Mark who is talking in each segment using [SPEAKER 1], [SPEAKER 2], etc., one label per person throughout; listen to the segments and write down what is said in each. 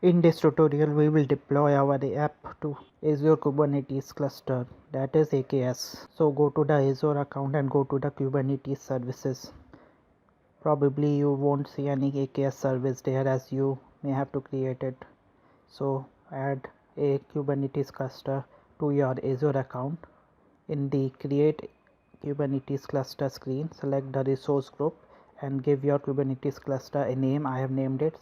[SPEAKER 1] In this tutorial, we will deploy our app to Azure Kubernetes cluster, that is AKS. So go to the Azure account and go to the Kubernetes services. Probably you won't see any AKS service there as you may have to create it. So add a Kubernetes cluster to your Azure account. In the create Kubernetes cluster screen, select the resource group and give your Kubernetes cluster a name. I have named it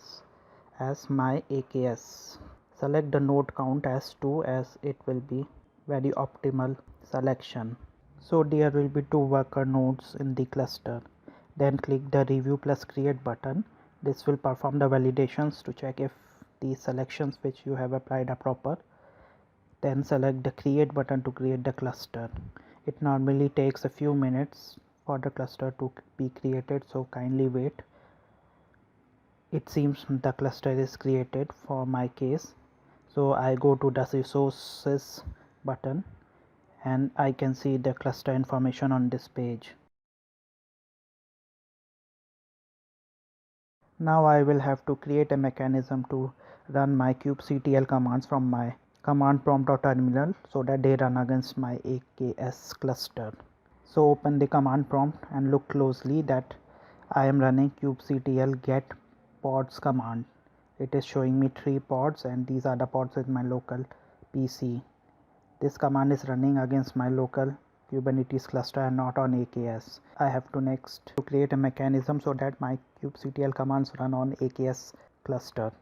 [SPEAKER 1] as my AKS. Select the node count as 2 as it will be very optimal selection. So there will be 2 worker nodes in the cluster. Then click the review plus create button. This will perform the validations to check if the selections which you have applied are proper. Then select the create button to create the cluster. It normally takes a few minutes for the cluster to be created, so kindly wait. It seems the cluster is created for my case, so I go to the resources button and I can see the cluster information on this page. Now I will have to create a mechanism to run my kubectl commands from my command prompt or terminal so that they run against my AKS cluster. So open the command prompt and look closely that I am running kubectl get pods command. It is showing me 3 pods and these are the pods in my local PC. This command is running against my local Kubernetes cluster and not on AKS. I have to next to create a mechanism so that my kubectl commands run on AKS cluster.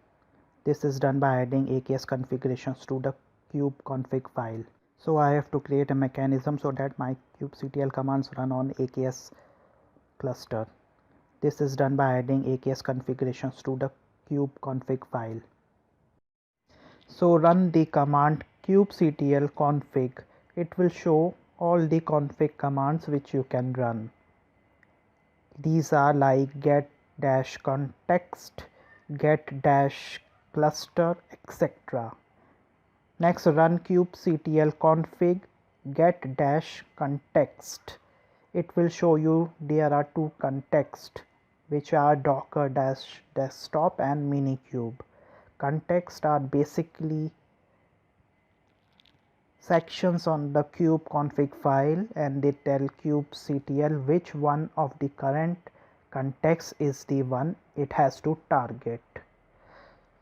[SPEAKER 1] This is done by adding AKS configurations to the kubeconfig file. So I have to create a mechanism so that my kubectl commands run on AKS cluster. This is done by adding AKS configurations to the kubeconfig file. So run the command kubectl config. It will show all the config commands which you can run. These are like get dash context, get dash cluster, etc. Next run kubectl config get dash context. It will show you there are 2 contexts which are docker dash desktop and minikube. Context are basically sections on the kubeconfig file and they tell kubectl which one of the current contexts is the one it has to target.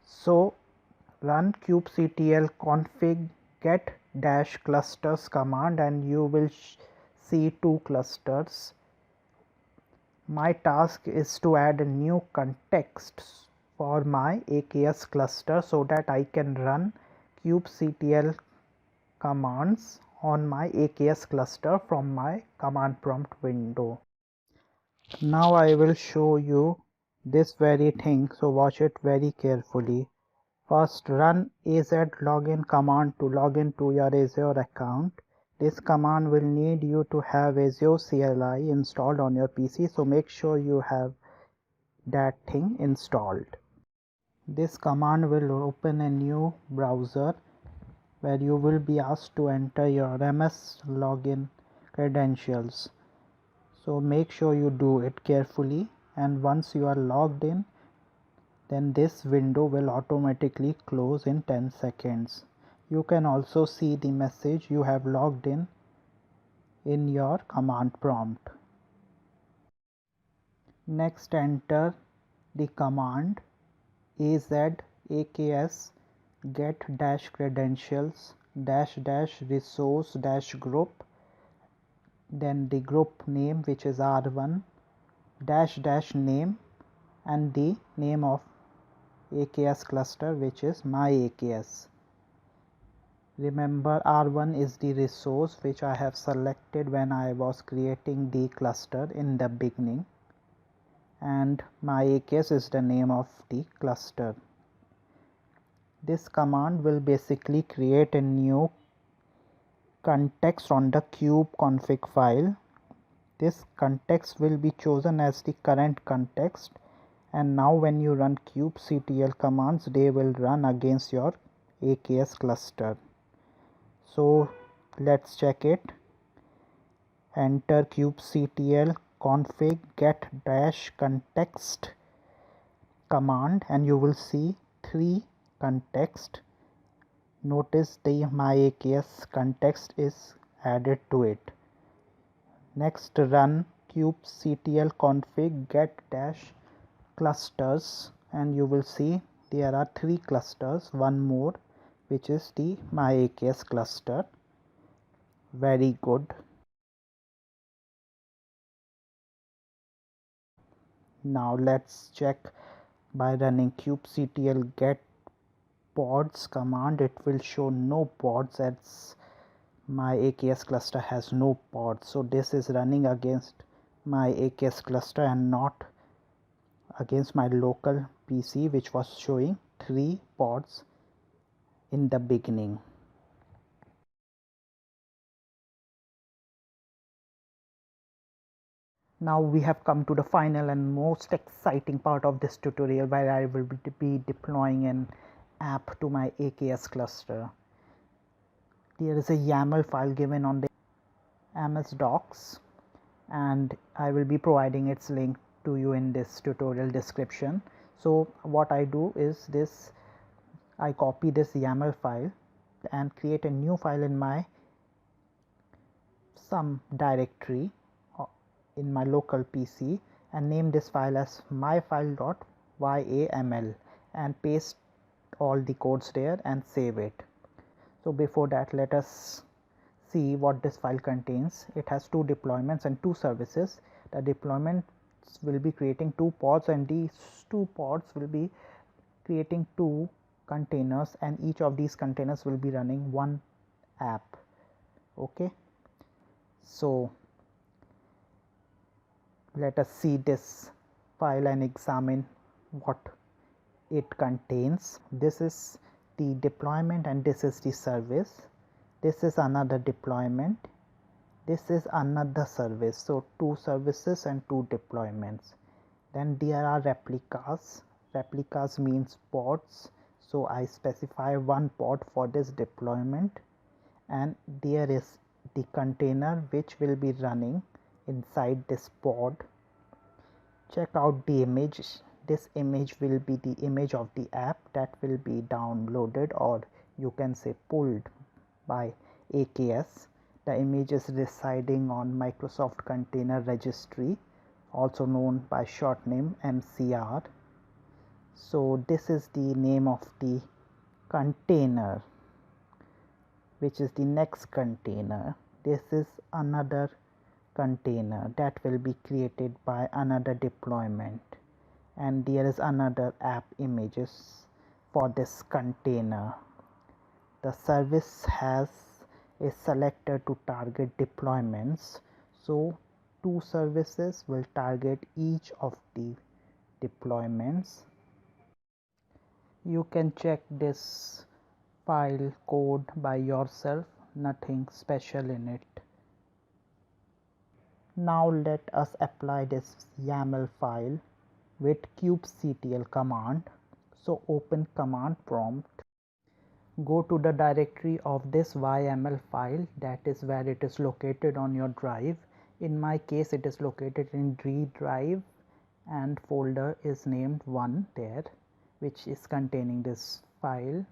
[SPEAKER 1] So run kubectl config get dash clusters command and you will see 2 clusters. My task is to add a new context for my AKS cluster so that I can run kubectl commands on my AKS cluster from my command prompt window. Now I will show you this very thing, so watch it very carefully. First run az login command to log into your Azure account. This command will need you to have Azure CLI installed on your PC, so make sure you have that thing installed. This command will open a new browser where you will be asked to enter your MS login credentials. So make sure you do it carefully, and once you are logged in, then this window will automatically close in 10 seconds. You can also see the message you have logged in your command prompt. Next enter the command az aks get dash credentials dash dash resource dash group, then the group name which is R1 dash dash name and the name of AKS cluster which is my AKS. Remember R1 is the resource which I have selected when I was creating the cluster in the beginning, and my AKS is the name of the cluster. This command will basically create a new context on the kubeconfig file. This context will be chosen as the current context, and now when you run kubectl commands they will run against your AKS cluster. So let's check it. Enter kubectl config get dash context command and you will see 3 context. Notice the myaks context is added to it. Next, run kubectl config get dash clusters, and you will see there are 3 clusters, one more which is the myaks cluster. Very good. Now let's check by running kubectl get pods command. It will show no pods as my AKS cluster has no pods, so this is running against my AKS cluster and not against my local PC, which was showing 3 pods in the beginning. Now we have come to the final and most exciting part of this tutorial, where I will be deploying an app to my AKS cluster. There is a YAML file given on the MS Docs, and I will be providing its link to you in this tutorial description. So what I do is this: I copy this YAML file and create a new file in my some directory in my local PC and name this file as myfile.yaml and paste all the codes there and save it. So before that, let us see what this file contains. It has 2 deployments and 2 services. The deployments will be creating 2 pods, and these 2 pods will be creating 2 containers, and each of these containers will be running one app. Okay, so let us see this file and examine what it contains. This is the deployment and this is the service. This is another deployment, this is another service. So 2 services and 2 deployments. Then there are replicas. Replicas means pods, so I specify one pod for this deployment, and there is the container which will be running inside this pod. Check out the image. This image will be the image of the app that will be downloaded, or you can say pulled, by AKS. The image is residing on Microsoft Container Registry, also known by short name MCR. So this is the name of the container, which is the next container. This is another container that will be created by another deployment, and there is another app images for this container. The service has a selector to target deployments, so 2 services will target each of the deployments. You can check this file code by yourself, nothing special in it. Now let us apply this YAML file with kubectl command. So open command prompt, go to the directory of this YAML file, that is where it is located on your drive. In my case it is located in D drive and folder is named 1 there, which is containing this file.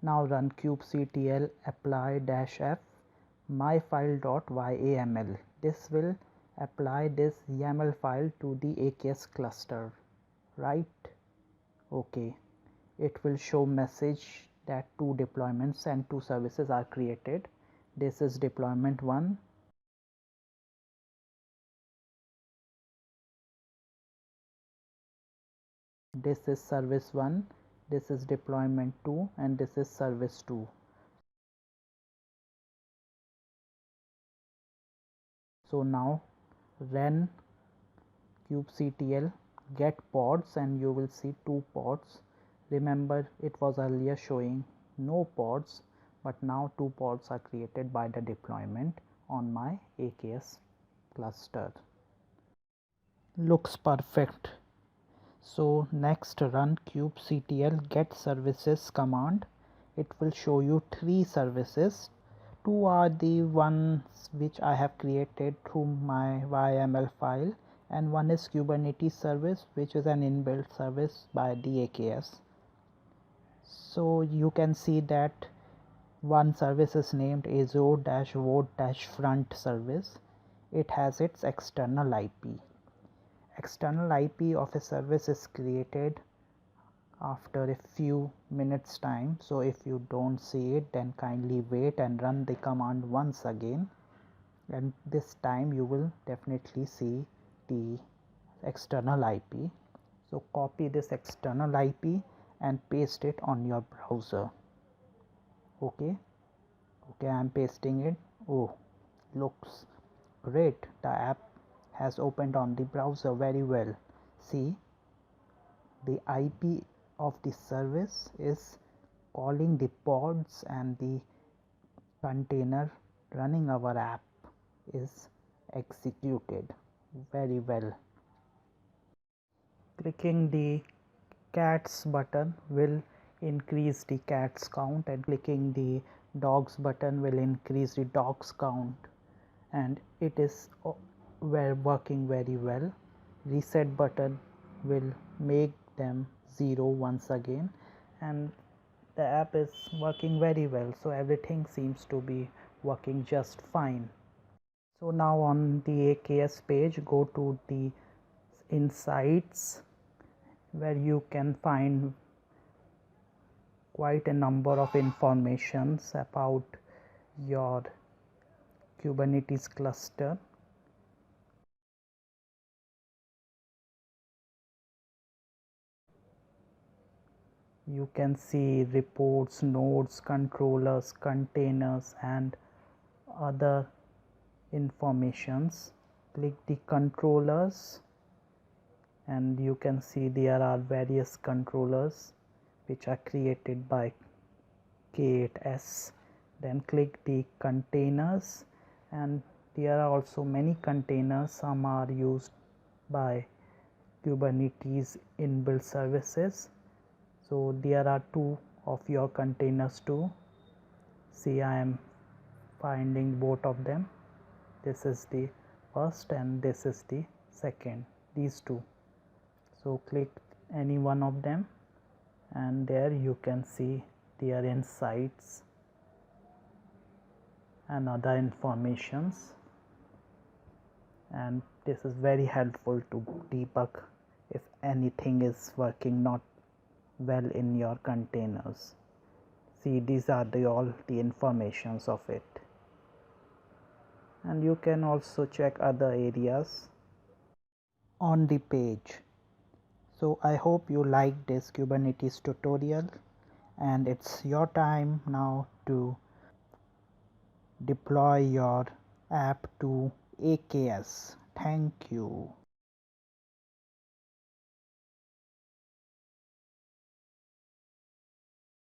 [SPEAKER 1] Now run kubectl apply -f myfile.yaml. This will apply this YAML file to the AKS cluster, right? Okay, it will show message that 2 deployments and 2 services are created. This is deployment 1, this is service 1, this is deployment 2, and this is service 2. So now run kubectl get pods and you will see 2 pods. Remember, it was earlier showing no pods, but now 2 pods are created by the deployment on my AKS cluster. Looks perfect. So next run kubectl get services command. It will show you 3 services. 2 are the ones which I have created through my YAML file, and one is Kubernetes service, which is an inbuilt service by the AKS. So you can see that one service is named Azure-Vote-Front service. It has its external IP. External IP of a service is created after a few minutes time. So if you don't see it, then kindly wait and run the command once again, and this time you will definitely see the external IP. So copy this external IP and paste it on your browser. Okay, I am pasting it. Oh, looks great. The app has opened on the browser very well. See, the IP of the service is calling the pods, and the container running our app is executed very well. Clicking the cats button will increase the cats count, and clicking the dogs button will increase the dogs count, and it is working very well. Reset button will make them 0 once again, and the app is working very well. So everything seems to be working just fine. So now on the AKS page, go to the insights, where you can find quite a number of informations about your Kubernetes cluster. You can see reports, nodes, controllers, containers, and other informations. Click the controllers, and you can see there are various controllers which are created by K8s. Then click the containers, and there are also many containers. Some are used by Kubernetes inbuilt services. So there are two of your containers too. See, I am finding both of them. This is the first and this is the second, these two. So click any one of them, and there you can see their insights and other informations, and this is very helpful to debug if anything is working not well in your containers. See, these are all the informations of it, and you can also check other areas on the page. So I hope you like this Kubernetes tutorial, and it's your time now to deploy your app to AKS. Thank you.